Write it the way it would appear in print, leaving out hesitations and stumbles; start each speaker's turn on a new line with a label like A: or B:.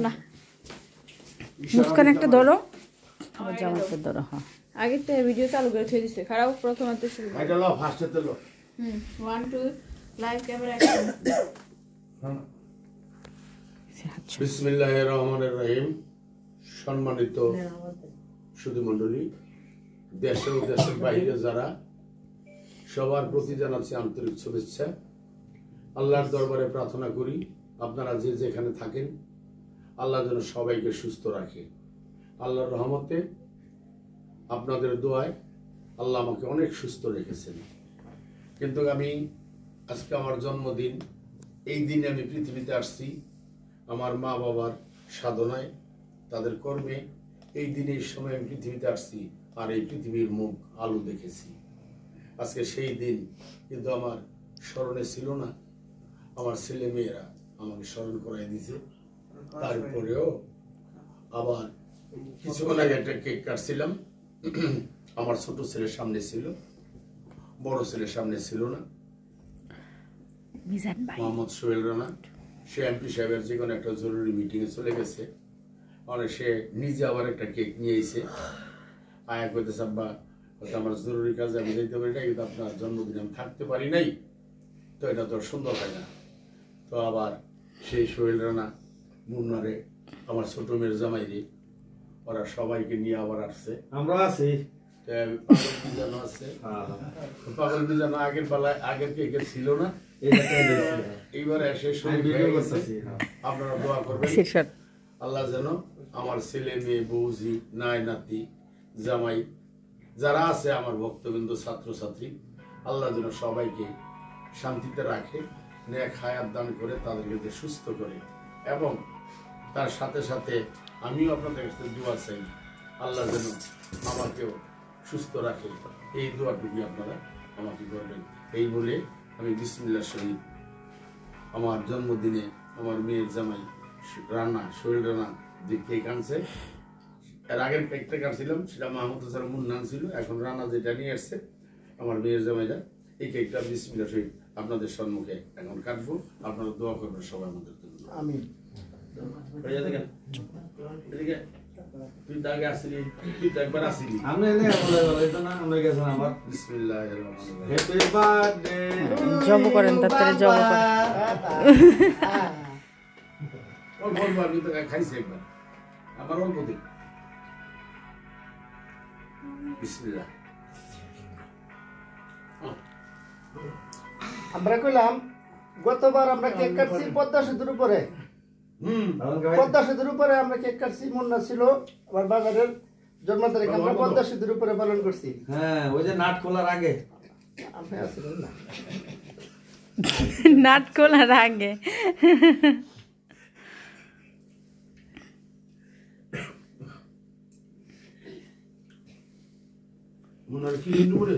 A: না মুস্কান একটা ধরো আবার জামাতে ধরো। হ্যাঁ আগে তো ভিডিও চালু করে ছেড়ে দিছে খারাপ প্রথমে তো শুরু
B: এটা লো ফার্স্টে তো লো
A: 1 2 লাইভ ক্যামেরা অ্যাকশন।
B: বিসমিল্লাহির রহমানির রহিম। সম্মানিত সুধী মণ্ডলী, দেশে ও দেশের বাইরে যারা, সবার প্রতি জানাচ্ছি আন্তরিক শুভেচ্ছা। আল্লাহর দরবারে প্রার্থনা করি আপনারা যে যেখানে থাকেন আল্লাহ যেন সবাইকে সুস্থ রাখে। আল্লাহর রহমতে আপনাদের দোয়ায় আল্লাহ আমাকে অনেক সুস্থ রেখেছেন। কিন্তু আমি আজকে আমার জন্মদিন, এই দিনে আমি পৃথিবীতে আসছি আমার মা বাবার সাধনায়, তাদের কর্মে। এই দিনে এই সময় আমি পৃথিবীতে আসছি আর এই পৃথিবীর মুখ আলো দেখেছি। আজকে সেই দিন, কিন্তু আমার স্মরণে ছিল না। আমার ছেলে মেয়েরা আমাকে স্মরণ করাই দিছে। তারপরেও আবার কিছুক্ষণ আগে একটা কেক কাটছিলাম। আমার ছোট ছেলের সামনে ছিল, বড় ছেলের সামনে ছিল না। মোহাম্মদ সোহেল রানা, সে এমপি সাহেবের যে কোনো একটা জরুরি মিটিংয়ে চলে গেছে। মানে সে নিজে আবার একটা কেক নিয়ে এসে আয়া করতে সাব্বা, আমার জরুরি কাজে আমি যেতে পারি না, কিন্তু আপনার জন্মদিনে আমি থাকতে পারি নাই, তো এটা তো সুন্দর হয় না। তো আবার সেই সোহেল রানা, মুন্নারে, আমার ছোট মেয়ের জামাইরে, ওরা সবাইকে নিয়ে আবার আসছে। আমরা আছি পাগল বিজানো আছে। পাগল বিজানো আগের পালায় আগের কেকে ছিল না, এইবার এসে আপনারা দোয়া করবেন আল্লাহ যেন আমার ছেলে মেয়ে, বৌজি, নাই নাতি, জামাই যারা আছে, আমার ভক্তবৃন্দ, ছাত্রছাত্রী, আল্লাহ যেন সবাইকে শান্তিতে রাখে, নেক হায়াত দান করে, তাদেরকে সুস্থ করে। এবং তার সাথে সাথে আমিও আপনাদের কাছে দোয়া চাই, আল্লাহ যেন আমাকেও সুস্থ রাখে। এই দোয়াটুকু আপনারা আমাকে করবেন। এই বলে আমি বিসমিল্লাহ শহীদ আমার জন্মদিনে আমার মেয়ের জামাই রানা, সোহেল রানা যে কেক আনছে, এর আগের কেকটা কাটছিলাম সেটা মাহমুদ হাসান মুন্না ছিল, এখন রানা যেটা নিয়ে আসছে আমার মেয়ের জামাইরা, এই কেকটা বিসমিল্লাহ শহীদ আপনাদের সম্মুখে এখন কাটবো। আপনারা দোয়া করবেন সবাই আমাদের জন্য। আমি তুই তো আগে আসলি, তুই তো একবার আসলি। আমি
A: জব করেন, তাড়াতাড়ি জব করেন।
B: বলবো আমি তো খাইছি একবার, আমার অল্প দিন। বিসমিল্লাহ।
C: আমরা কইলাম গতবার আমরা কেক কাটছি পদ্মা সেতুর উপরে। পদ্মা সেতুর উপরে আমরা কেক কাটছি, মুন্না ছিল আবার বাজারের জন্ম তারিখ আমরা পদ্মা সেতুর উপরে পালন করছি।
D: হ্যাঁ, ওই যে নাট খোলার আগে
C: আপনি আসলেন না?
A: নাট খোলার আগে
B: মুন্নার কি হিন্দু বলে